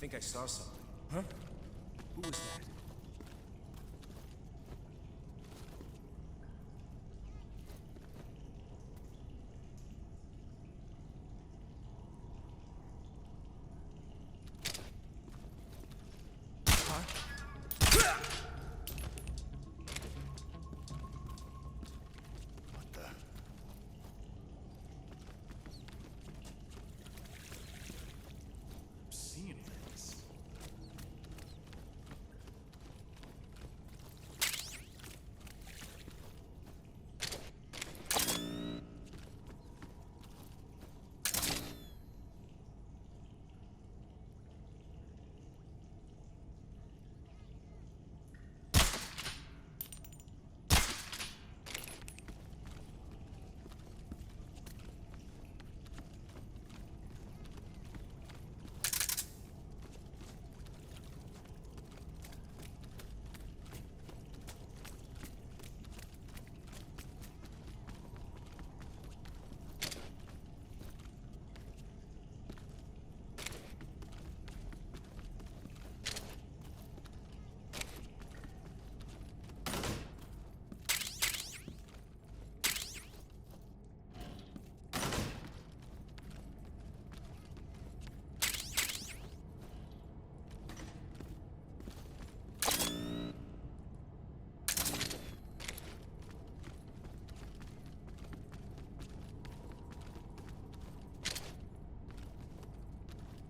think I saw something. Huh? Who was that? Seeing things.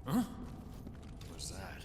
Huh? What's that?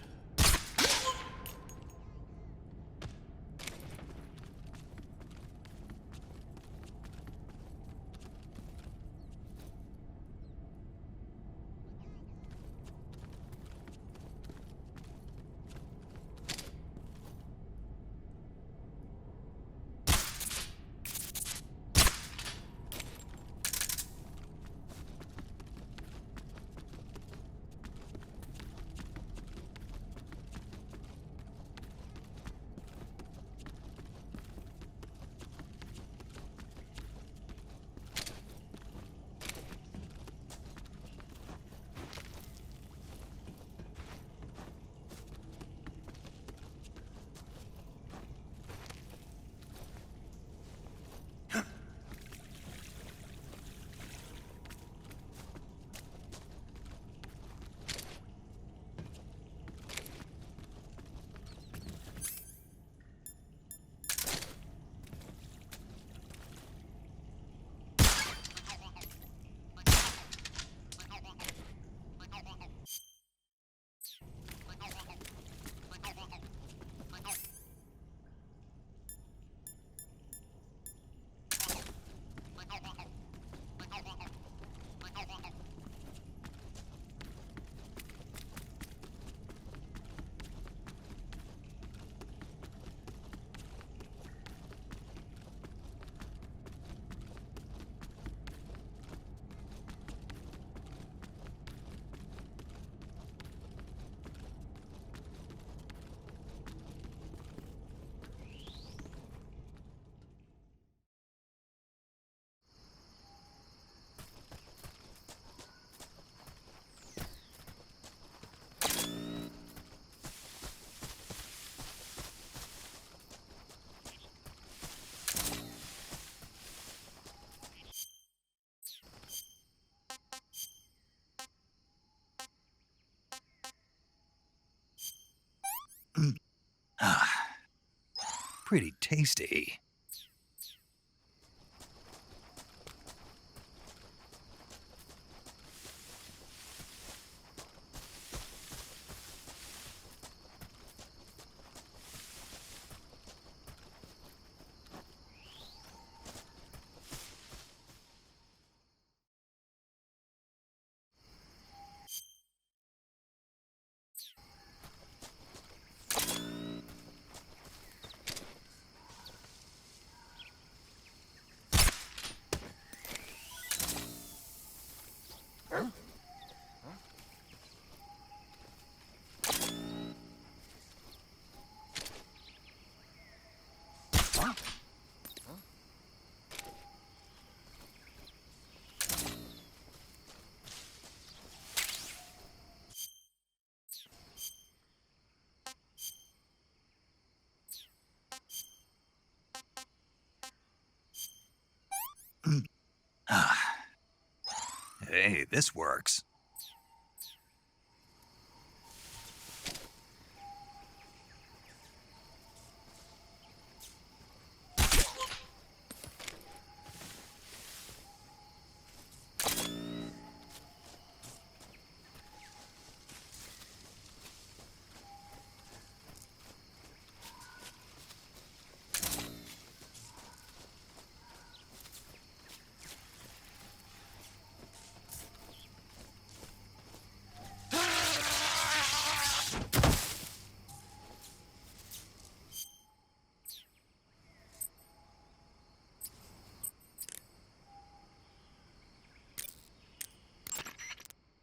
Pretty tasty. Hey, this works.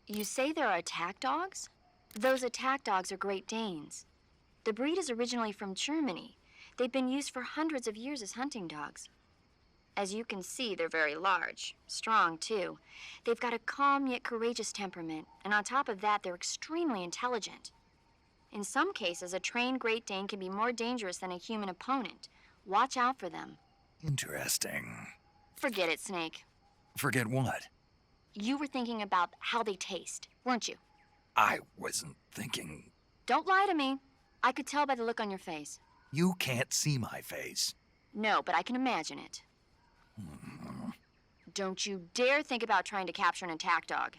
You say there are attack dogs? Those attack dogs are Great Danes. The breed is originally from Germany. They've been used for hundreds of years as hunting dogs. As you can see, they're very large, strong too. They've got a calm yet courageous temperament, and on top of that, they're extremely intelligent. In some cases, a trained Great Dane can be more dangerous than a human opponent. Watch out for them. Interesting. Forget it, Snake. Forget what? You were thinking about how they taste, weren't you? I wasn't thinking. Don't lie to me. I could tell by the look on your face. You can't see my face. No, but I can imagine it. Don't you dare think about trying to capture an attack dog.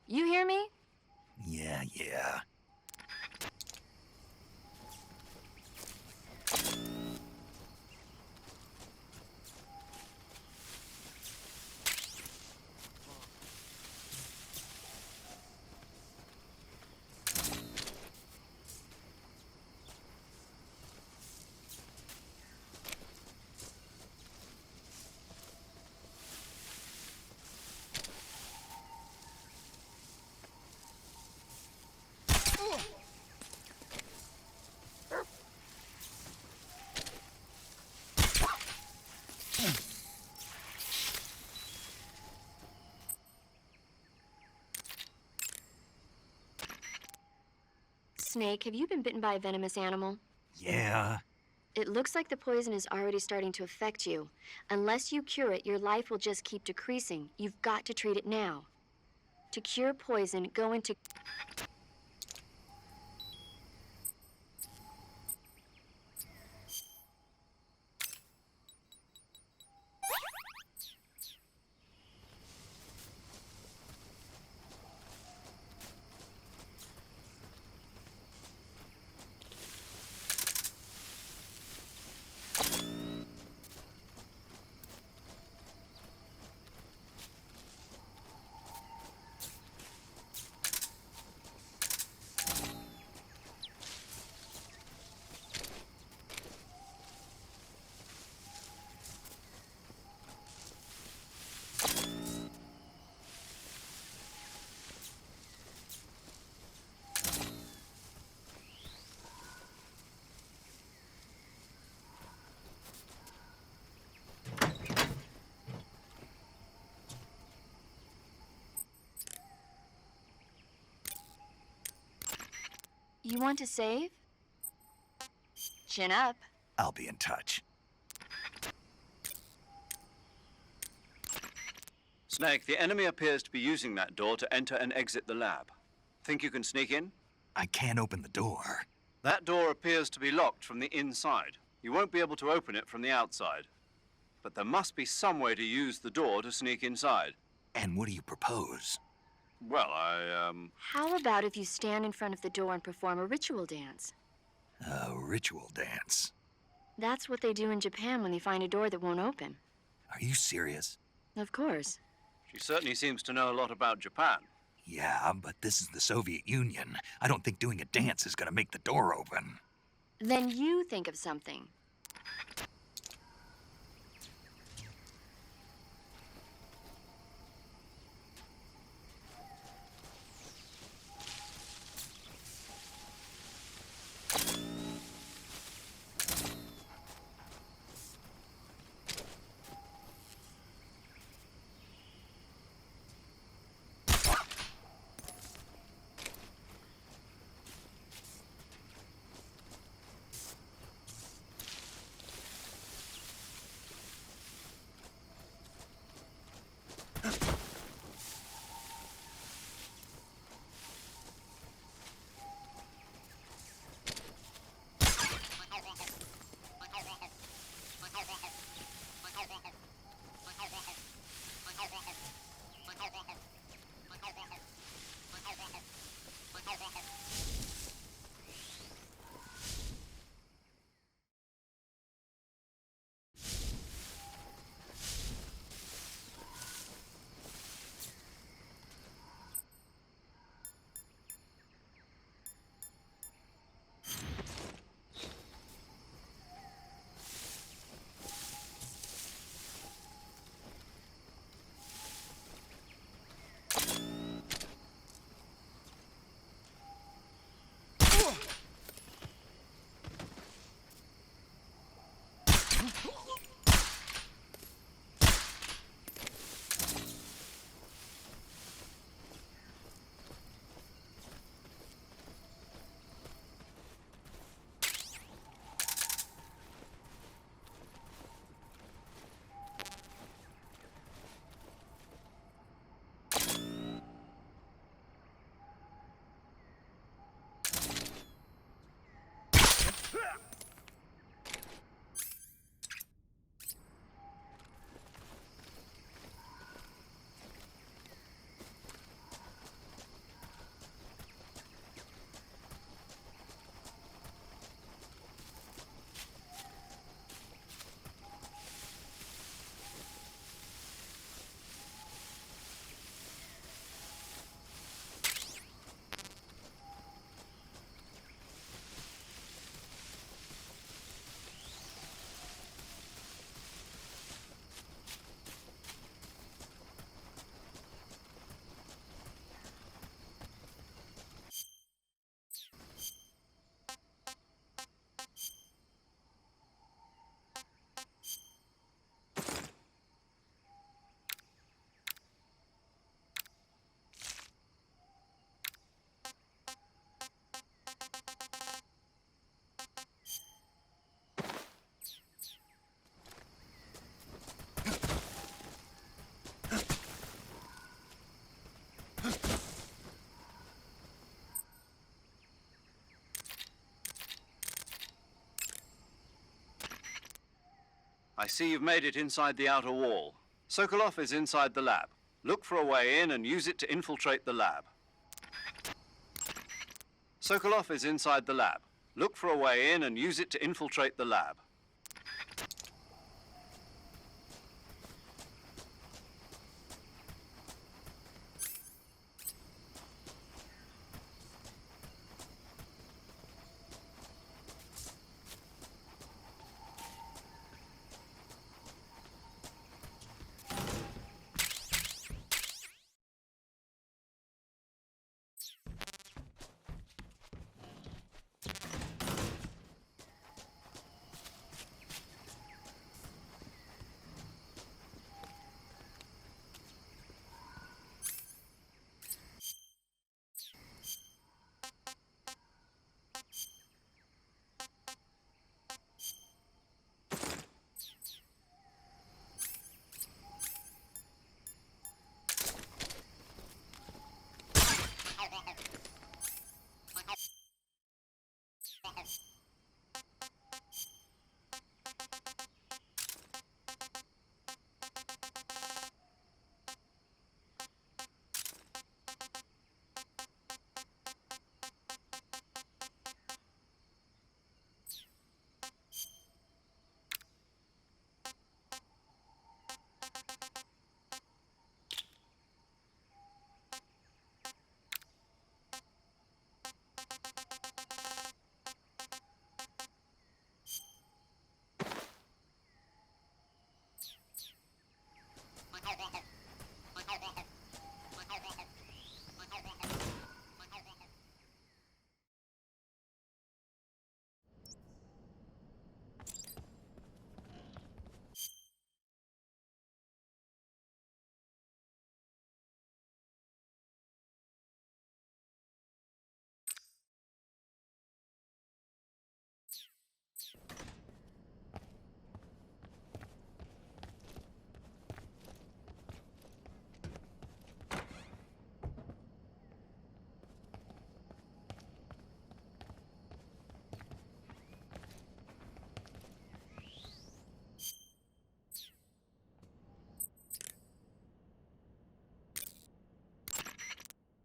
You hear me? Yeah. Snake, have you been bitten by a venomous animal? Yeah. It looks like the poison is already starting to affect you. Unless you cure it, your life will just keep decreasing. You've got to treat it now. To cure poison, go into... You want to save? Chin up. I'll be in touch. Snake, the enemy appears to be using that door to enter and exit the lab. Think you can sneak in? I can't open the door. That door appears to be locked from the inside. You won't be able to open it from the outside. But there must be some way to use the door to sneak inside. And what do you propose? Well, How about if you stand in front of the door and perform a ritual dance? A ritual dance. That's what they do in Japan when they find a door that won't open. Are you serious? Of course. She certainly seems to know a lot about Japan. Yeah, but this is the Soviet Union. I don't think doing a dance is gonna make the door open. Then you think of something. I see you've made it inside the outer wall. Sokolov is inside the lab. Look for a way in and use it to infiltrate the lab. Sokolov is inside the lab. Look for a way in and use it to infiltrate the lab.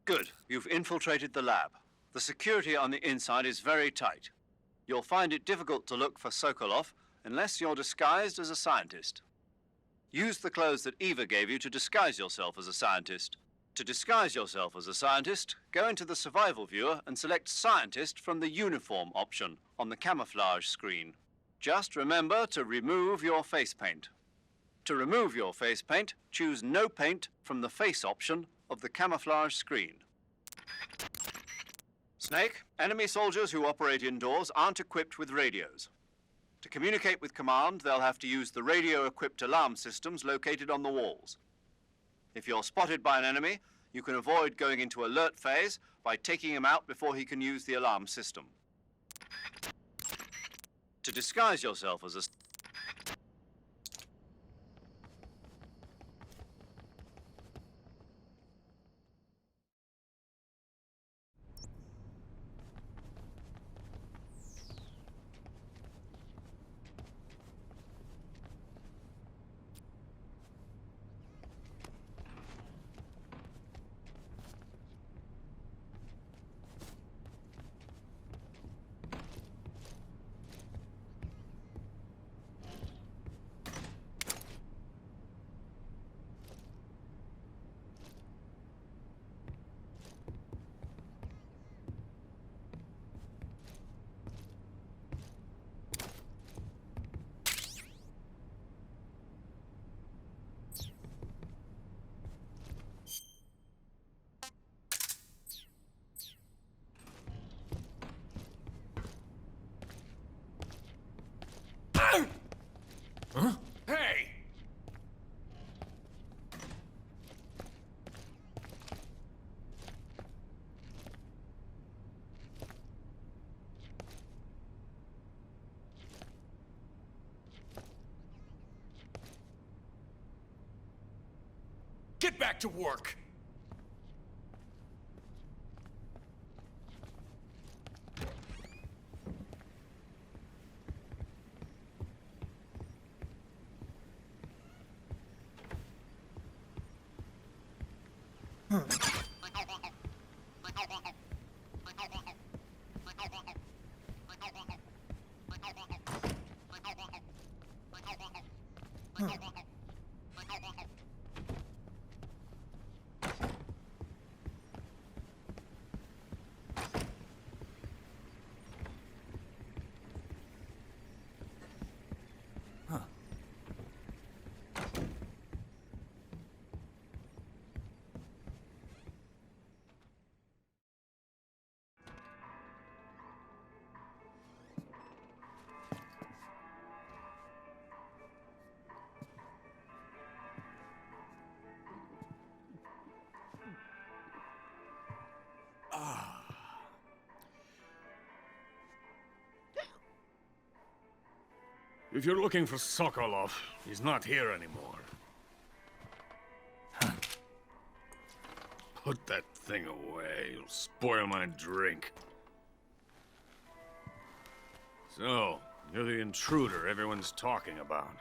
Good. You've infiltrated the lab. The security on the inside is very tight. You'll find it difficult to look for Sokolov unless you're disguised as a scientist. Use the clothes that Eva gave you to disguise yourself as a scientist. To disguise yourself as a scientist, go into the survival viewer and select Scientist from the Uniform option on the camouflage screen. Just remember to remove your face paint. To remove your face paint, choose No Paint from the Face option of the camouflage screen. Snake, enemy soldiers who operate indoors aren't equipped with radios. To communicate with command, they'll have to use the radio-equipped alarm systems located on the walls. If you're spotted by an enemy, you can avoid going into alert phase by taking him out before he can use the alarm system. To disguise yourself as a... Huh? Hey! Get back to work! If you're looking for Sokolov, he's not here anymore. Put that thing away. You'll spoil my drink. So, you're the intruder everyone's talking about.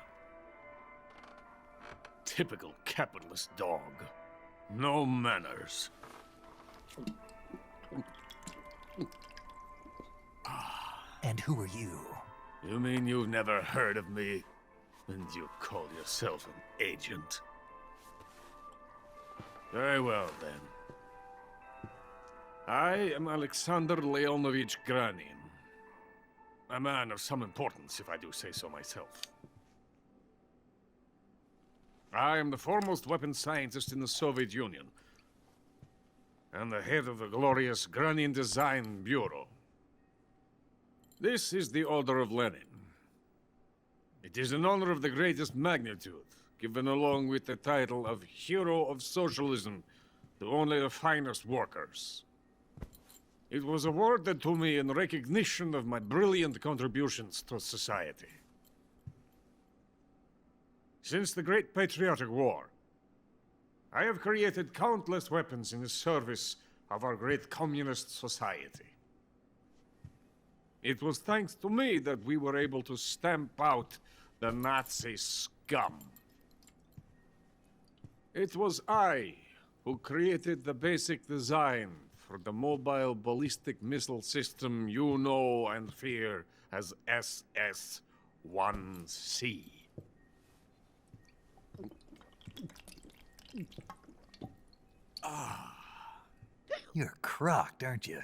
Typical capitalist dog. No manners. And who are you? You mean you've never heard of me? And you call yourself an agent? Very well, then. I am Alexander Leonovich Granin. A man of some importance, if I do say so myself. I am the foremost weapons scientist in the Soviet Union, and the head of the glorious Granin Design Bureau. This is the Order of Lenin. It is an honor of the greatest magnitude, given along with the title of Hero of Socialism to only the finest workers. It was awarded to me in recognition of my brilliant contributions to society. Since the Great Patriotic War, I have created countless weapons in the service of our great communist society. It was thanks to me that we were able to stamp out the Nazi scum. It was I who created the basic design for the mobile ballistic missile system you know and fear as SS-1C. You're crocked, aren't you?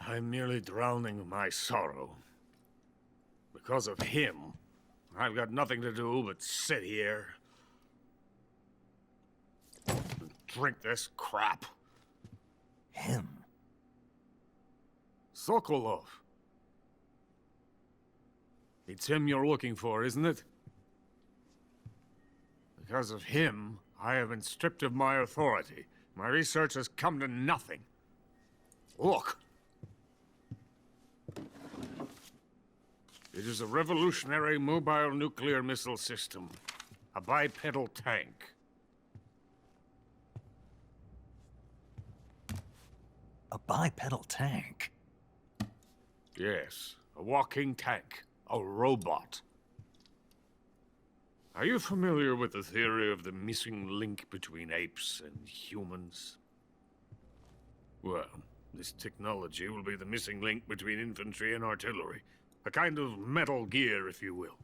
I'm merely drowning my sorrow. Because of him, I've got nothing to do but sit here and drink this crap. Him? Sokolov. It's him you're looking for, isn't it? Because of him, I have been stripped of my authority. My research has come to nothing. Look. It is a revolutionary mobile nuclear missile system. A bipedal tank. A bipedal tank? Yes, a walking tank. A robot. Are you familiar with the theory of the missing link between apes and humans? Well, this technology will be the missing link between infantry and artillery. A kind of Metal Gear, if you will.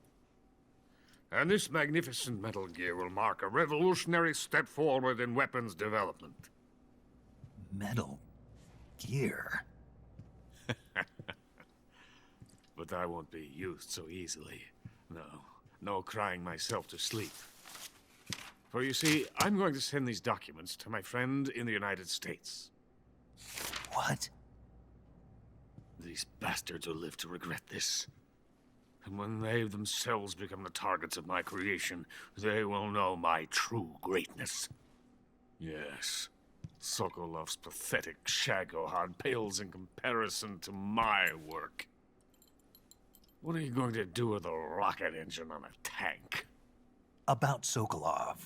And this magnificent Metal Gear will mark a revolutionary step forward in weapons development. Metal Gear? But I won't be used so easily. No crying myself to sleep. For you see, I'm going to send these documents to my friend in the United States. What? These bastards will live to regret this. And when they themselves become the targets of my creation, they will know my true greatness. Yes, Sokolov's pathetic Shagohod pales in comparison to my work. What are you going to do with a rocket engine on a tank? About Sokolov.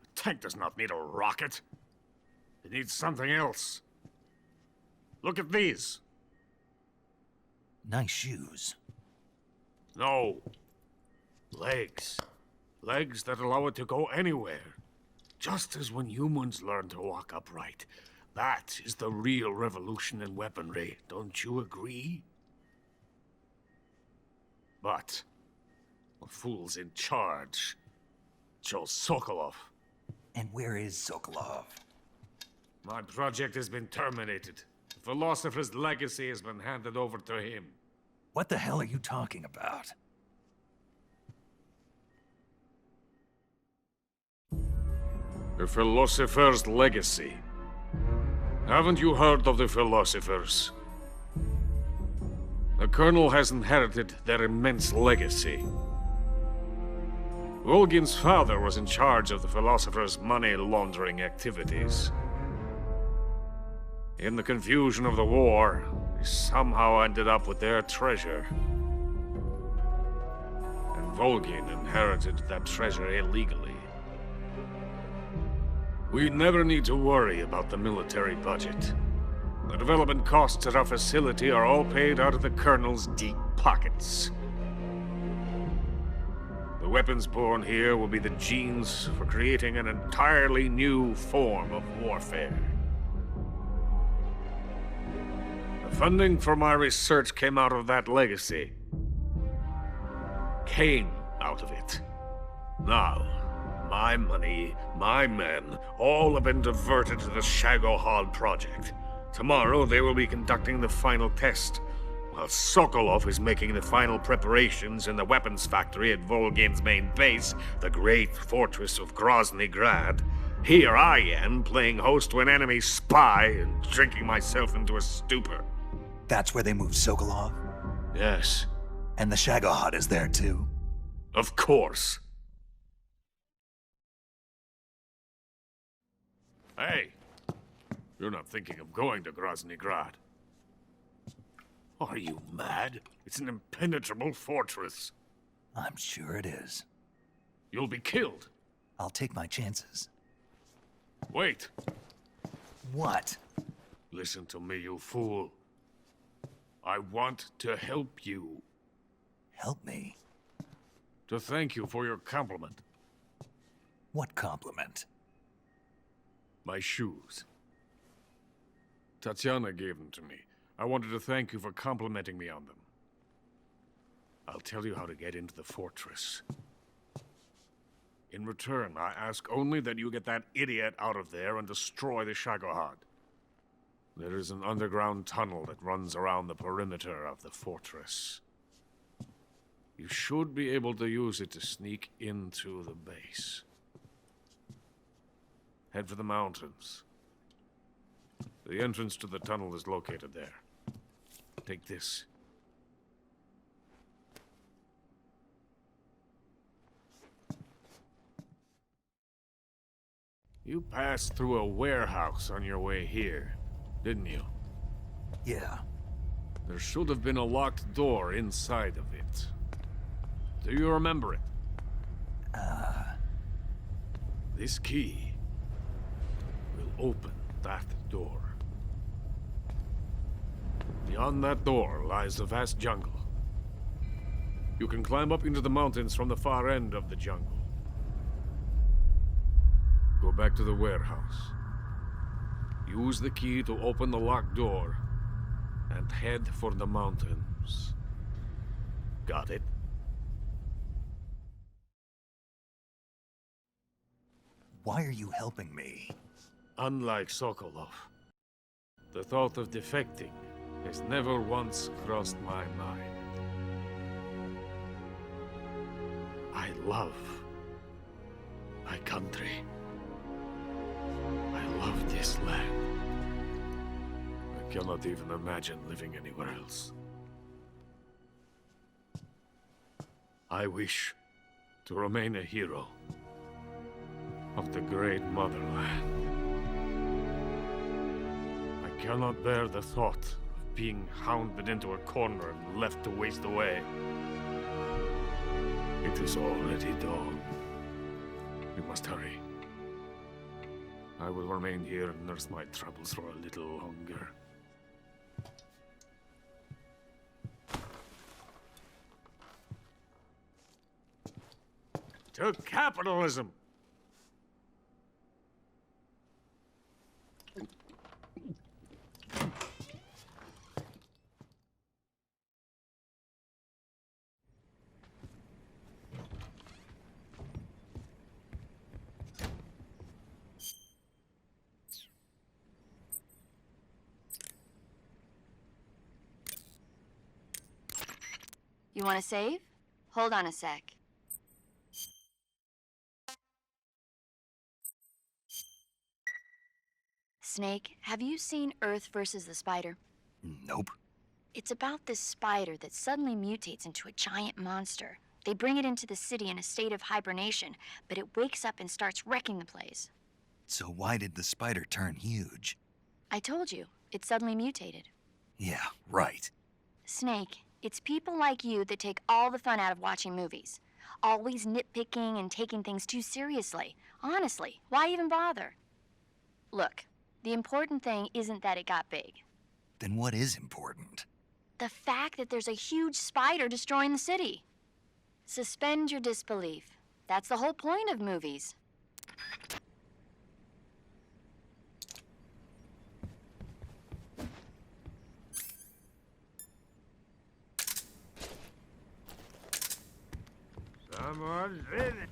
A tank does not need a rocket. It needs something else. Look at these. Nice shoes. No. Legs. Legs that allow it to go anywhere. Just as when humans learn to walk upright. That is the real revolution in weaponry. Don't you agree? But the fool's in charge. Joe Sokolov. And where is Sokolov? My project has been terminated. The philosopher's legacy has been handed over to him. What the hell are you talking about? The philosopher's legacy. Haven't you heard of the philosophers? The Colonel has inherited their immense legacy. Volgin's father was in charge of the philosophers' money laundering activities. In the confusion of the war, he somehow ended up with their treasure. And Volgin inherited that treasure illegally. We never need to worry about the military budget. The development costs at our facility are all paid out of the Colonel's deep pockets. The weapons born here will be the genes for creating an entirely new form of warfare. The funding for my research came out of that legacy. Came out of it. Now, my money, my men, all have been diverted to the Shagohod project. Tomorrow, they will be conducting the final test, while Sokolov is making the final preparations in the weapons factory at Volgin's main base, the great fortress of Grozny Grad. Here I am, playing host to an enemy spy and drinking myself into a stupor. That's where they moved Sokolov? Yes, And the Shagohod is there too? of course. Hey, you're not thinking of going to Grozny Grad. Are you mad? It's an impenetrable fortress. I'm sure it is. You'll be killed. I'll take my chances. Wait. What? Listen to me, you fool. I want to help you. Help me? To thank you for your compliment. What compliment? My shoes. Tatiana gave them to me. I wanted to thank you for complimenting me on them. I'll tell you how to get into the fortress. In return, I ask only that you get that idiot out of there and destroy the Shagohod. There is an underground tunnel that runs around the perimeter of the fortress. You should be able to use it to sneak into the base. Head for the mountains. The entrance to the tunnel is located there. Take this. You passed through a warehouse on your way here, didn't you? Yeah. There should have been a locked door inside of it. Do you remember it? This key will open that door. Beyond that door lies a vast jungle. You can climb up into the mountains from the far end of the jungle. Go back to the warehouse. Use the key to open the locked door, and head for the mountains. Got it? Why are you helping me? Unlike Sokolov, the thought of defecting has never once crossed my mind. I love my country. I love this land. I cannot even imagine living anywhere else. I wish to remain a hero of the great motherland. I cannot bear the thought of being hounded into a corner and left to waste away. It is already dawn. We must hurry. I will remain here and nurse my troubles for a little longer. To capitalism! You want to save? Hold on a sec. Snake, have you seen Earth versus the Spider? Nope. It's about this spider that suddenly mutates into a giant monster. They bring it into the city in a state of hibernation, but it wakes up and starts wrecking the place. So why did the spider turn huge? I told you, it suddenly mutated. Yeah, right. Snake, it's people like you that take all the fun out of watching movies. Always nitpicking and taking things too seriously. Honestly, why even bother? Look, the important thing isn't that it got big. Then what is important? The fact that there's a huge spider destroying the city. Suspend your disbelief. That's the whole point of movies. Someone's in it.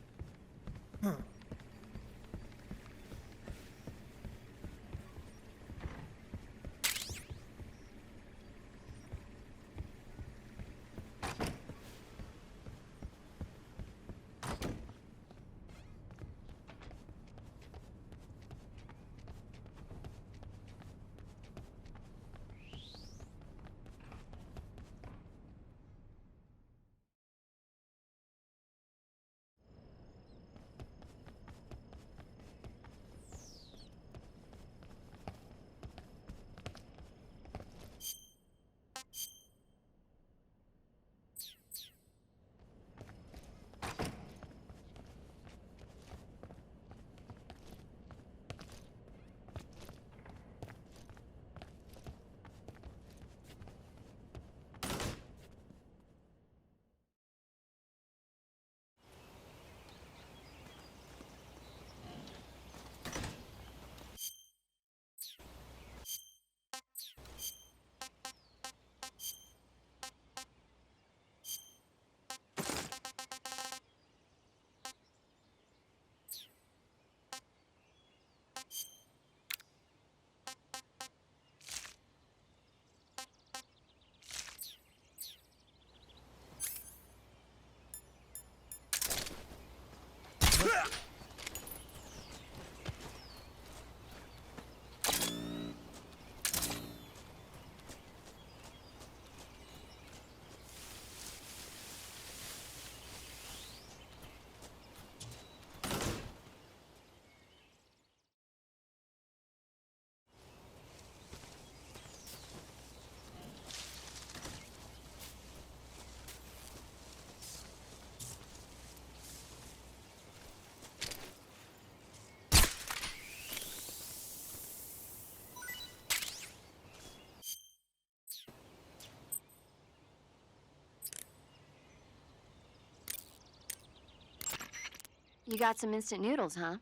You got some instant noodles, huh?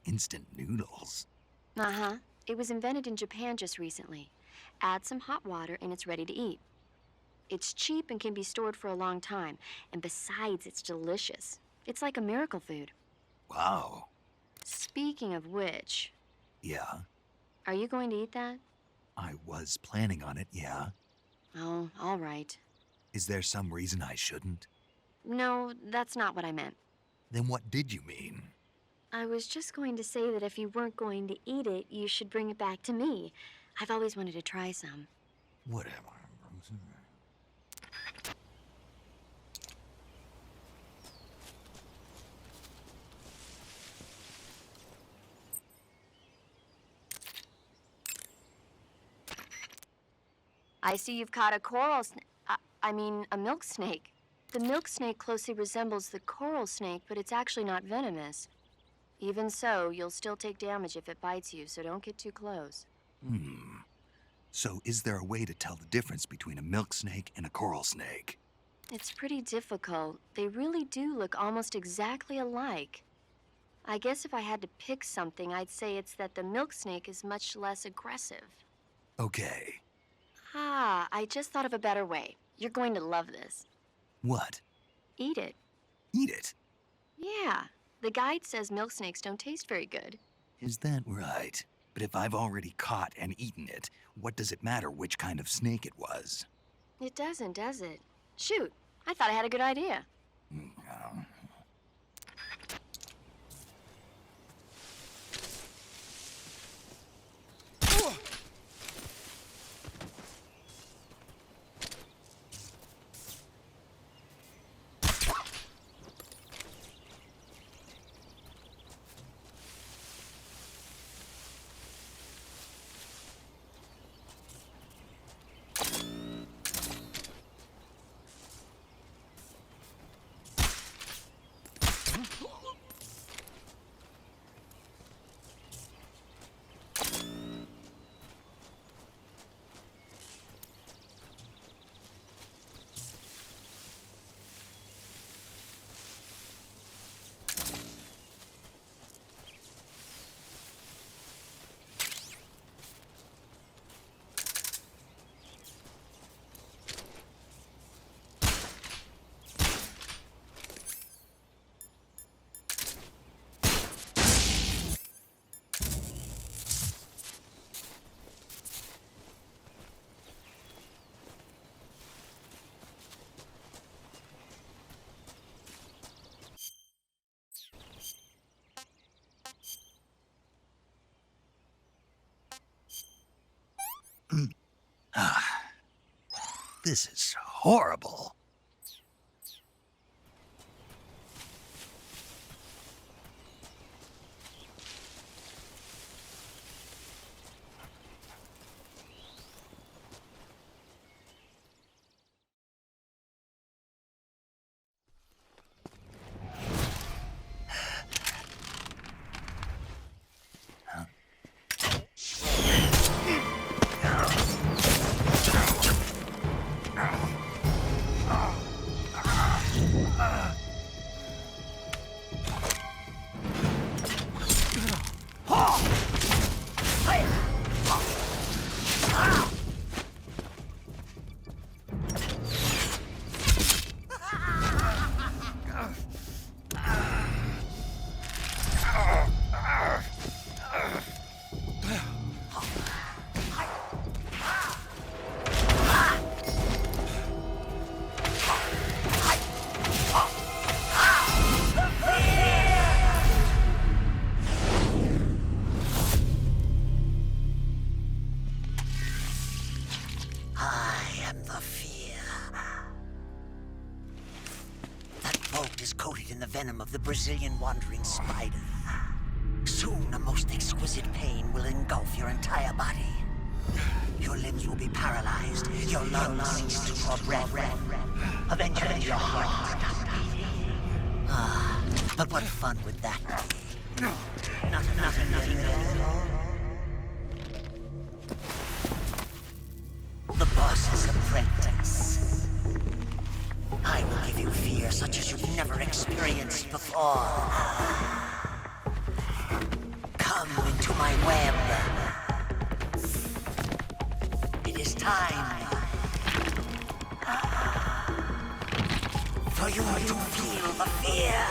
Instant noodles? Uh-huh. It was invented in Japan just recently. Add some hot water and it's ready to eat. It's cheap and can be stored for a long time. And besides, it's delicious. It's like a miracle food. Wow. Speaking of which, Yeah, are you going to eat that? I was planning on it, yeah. Oh, all right. Is there some reason I shouldn't? No, that's not what I meant. Then what did you mean? I was just going to say that if you weren't going to eat it, you should bring it back to me. I've always wanted to try some. Whatever. I see you've caught a coral I mean, a milk snake. The milk snake closely resembles the coral snake, but it's actually not venomous. Even so, you'll still take damage if it bites you, so don't get too close. So is there a way to tell the difference between a milk snake and a coral snake? It's pretty difficult. They really do look almost exactly alike. I guess if I had to pick something, I'd say it's that the milk snake is much less aggressive. Okay. Ah, I just thought of a better way. You're going to love this. What? Eat it. Eat it? Yeah. The guide says milk snakes don't taste very good. Is that right? But if I've already caught and eaten it, what does it matter which kind of snake it was? It doesn't, does it? Shoot, I thought I had a good idea. This is horrible. Coated in the venom of the Brazilian wandering spider. Soon, a most exquisite pain will engulf your entire body. Your limbs will be paralyzed, your lungs cease to draw breath. Eventually, your heart will stop beating. Ah, but what fun would that be? Nothing at all. The boss's apprentice. I will give you you fear such as you've never experienced before. Come into my web. It is time for you to feel the fear.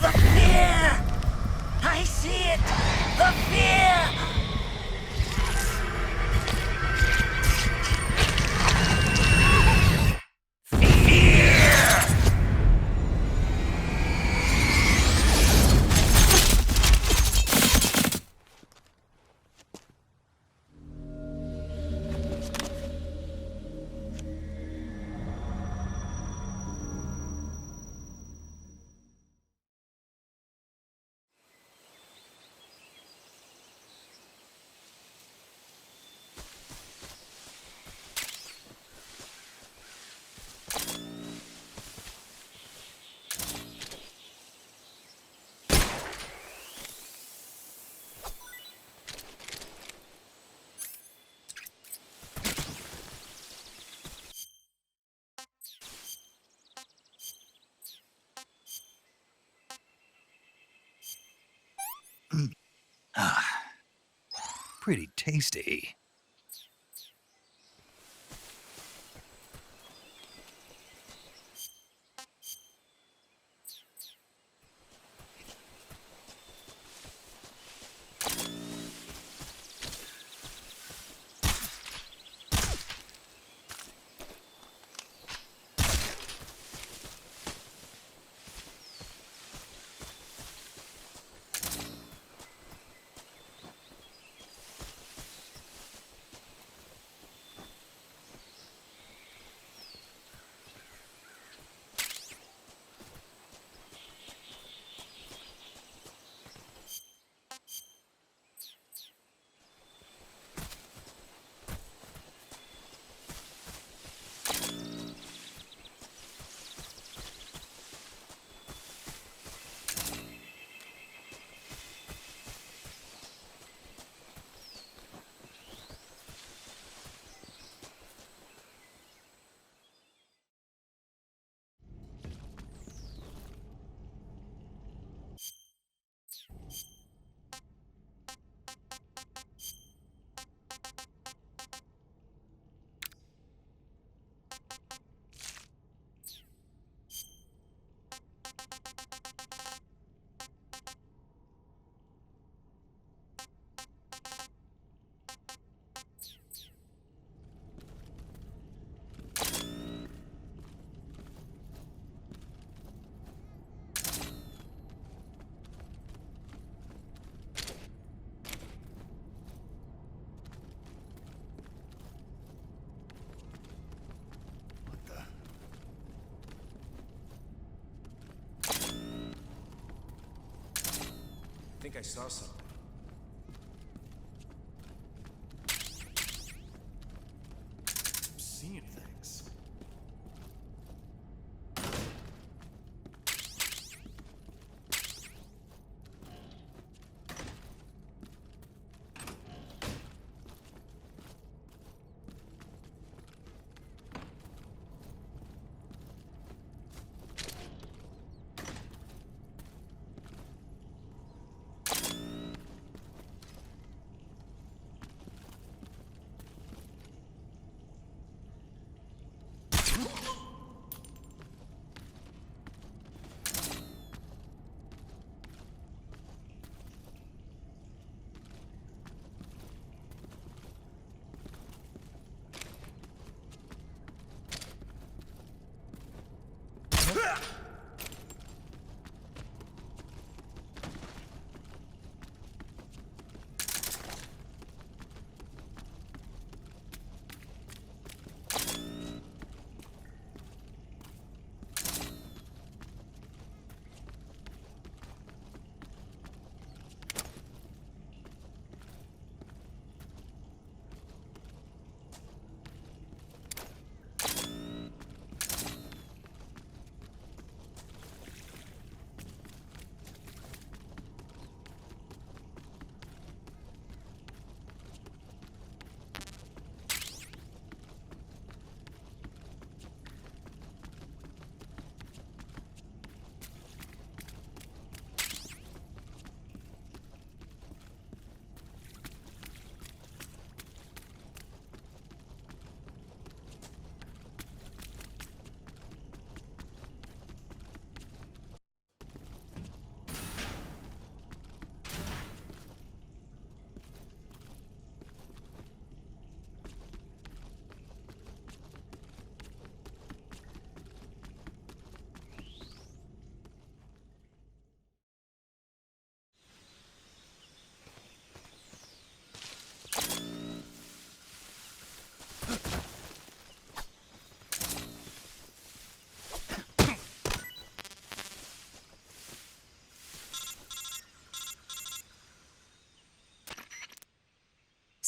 The fear! I see it! The fear! Pretty tasty. I think I saw something. I'm seeing things.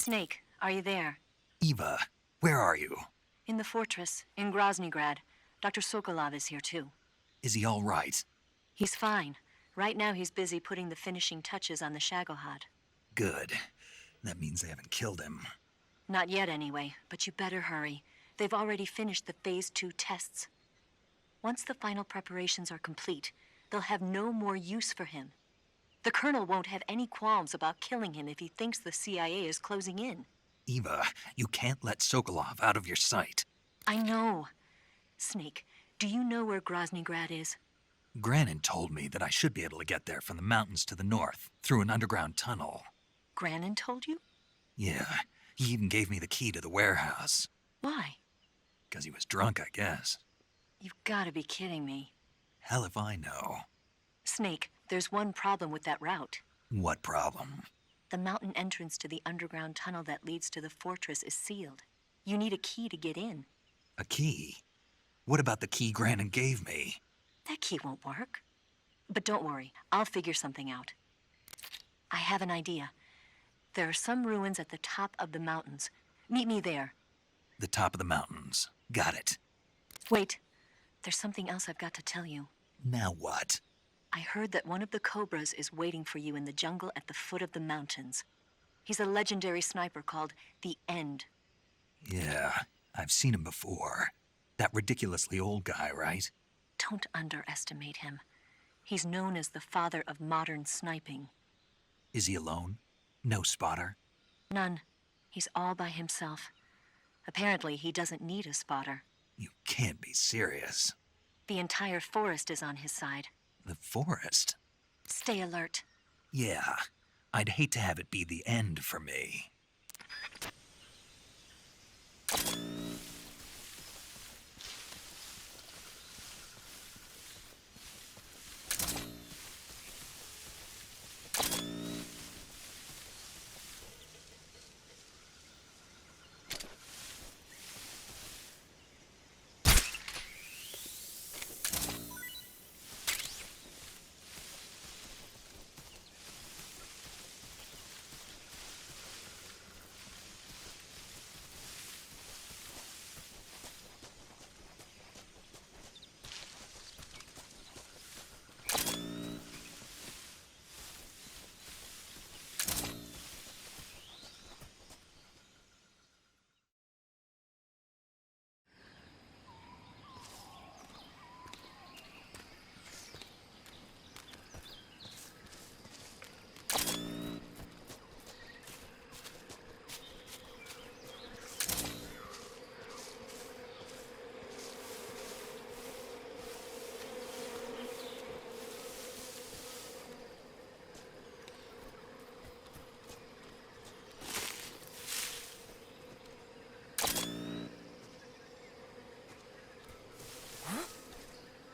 Snake, are you there? Eva, where are you? In the fortress, in Groznygrad. Dr. Sokolov is here too. Is he all right? He's fine. Right now he's busy putting the finishing touches on the Shagohod. Good. That means they haven't killed him. Not yet anyway, but you better hurry. They've already finished the Phase 2 tests. Once the final preparations are complete, they'll have no more use for him. The Colonel won't have any qualms about killing him if he thinks the CIA is closing in. Eva, you can't let Sokolov out of your sight. I know. Snake, do you know where Groznygrad is? Grannon told me that I should be able to get there from the mountains to the north, through an underground tunnel. Grannon told you? Yeah, he even gave me the key to the warehouse. Why? 'Cause he was drunk, I guess. You've got to be kidding me. Hell if I know. Snake, there's one problem with that route. What problem? The mountain entrance to the underground tunnel that leads to the fortress is sealed. You need a key to get in. A key? What about the key Grannon gave me? That key won't work. But don't worry, I'll figure something out. I have an idea. There are some ruins at the top of the mountains. Meet me there. The top of the mountains. Got it. Wait, there's something else I've got to tell you. Now what? I heard that one of the Cobras is waiting for you in the jungle at the foot of the mountains. He's a legendary sniper called the End. Yeah, I've seen him before. That ridiculously old guy, right? Don't underestimate him. He's known as the father of modern sniping. Is he alone? No spotter? None. He's all by himself. Apparently, he doesn't need a spotter. You can't be serious. The entire forest is on his side. The forest? Stay alert. Yeah, I'd hate to have it be the end for me.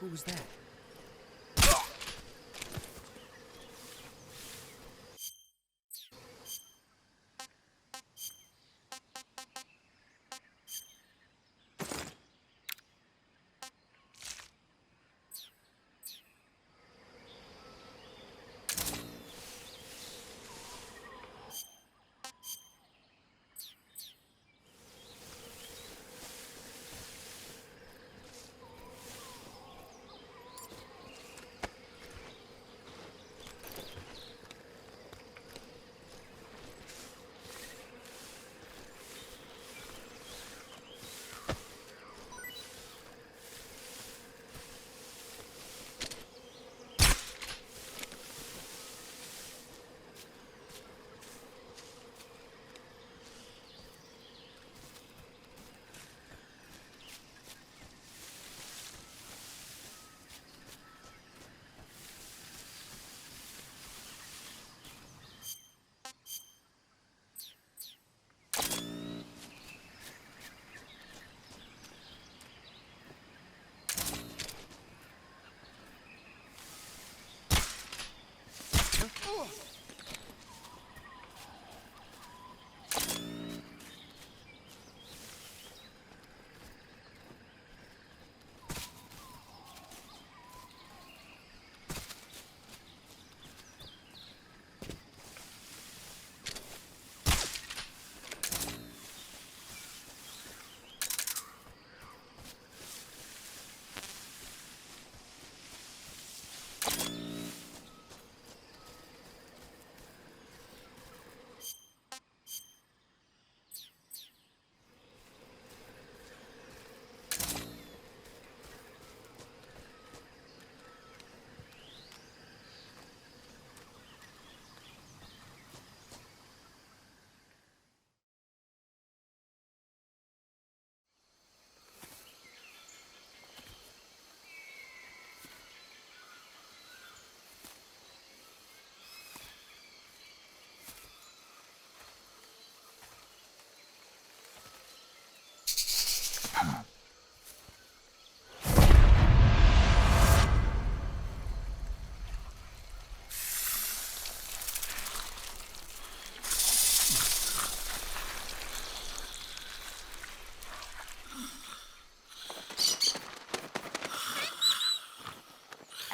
What was that?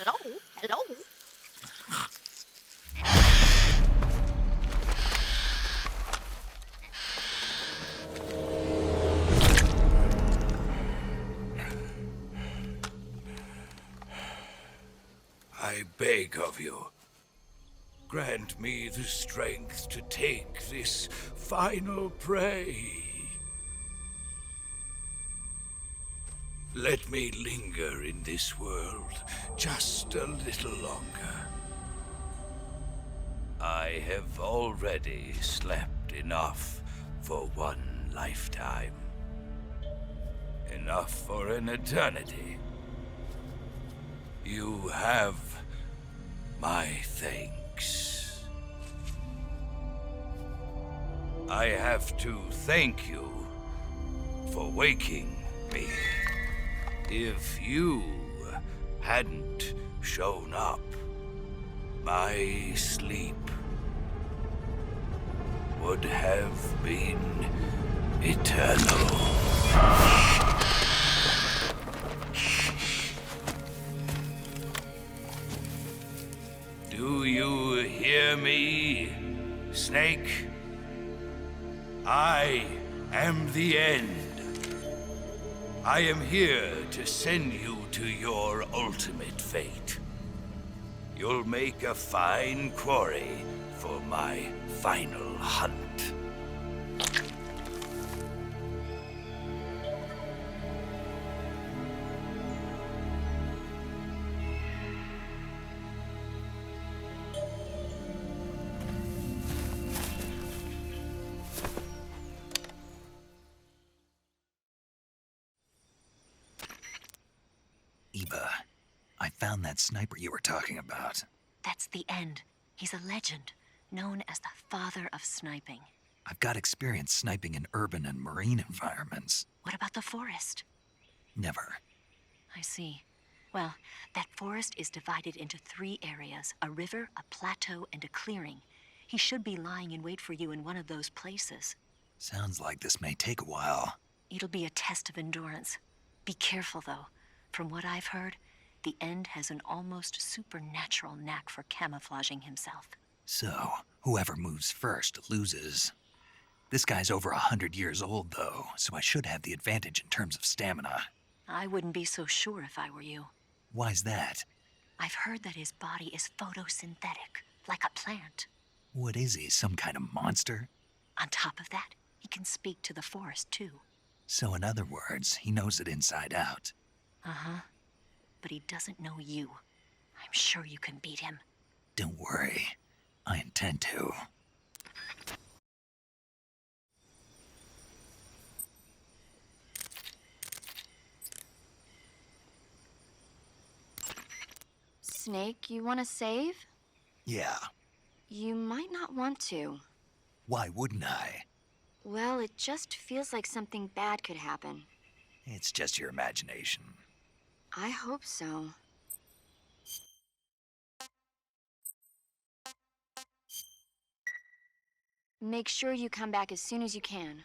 Hello? Hello? I beg of you, grant me the strength to take this final prey. Let me linger in this world just a little longer. I have already slept enough for one lifetime. Enough for an eternity. You have my thanks. I have to thank you for waking me. If you hadn't shown up, my sleep would have been eternal. Do you hear me, Snake? I am the end. I am here to send you to your ultimate fate. You'll make a fine quarry for my final hunt. Eva, I found that sniper you were talking about. That's the end. He's a legend, known as the father of sniping. I've got experience sniping in urban and marine environments. What about the forest? Never. I see. Well, that forest is divided into 3 areas, a river, a plateau, and a clearing. He should be lying in wait for you in one of those places. Sounds like this may take a while. It'll be a test of endurance. Be careful, though. From what I've heard, the End has an almost supernatural knack for camouflaging himself. So, whoever moves first loses. This guy's over 100 years old, though, so I should have the advantage in terms of stamina. I wouldn't be so sure if I were you. Why's that? I've heard that his body is photosynthetic, like a plant. What is he, some kind of monster? On top of that, he can speak to the forest, too. So in other words, he knows it inside out. Uh-huh. But he doesn't know you. I'm sure you can beat him. Don't worry. I intend to. Snake, you want to save? Yeah. You might not want to. Why wouldn't I? Well, it just feels like something bad could happen. It's just your imagination. I hope so. Make sure you come back as soon as you can.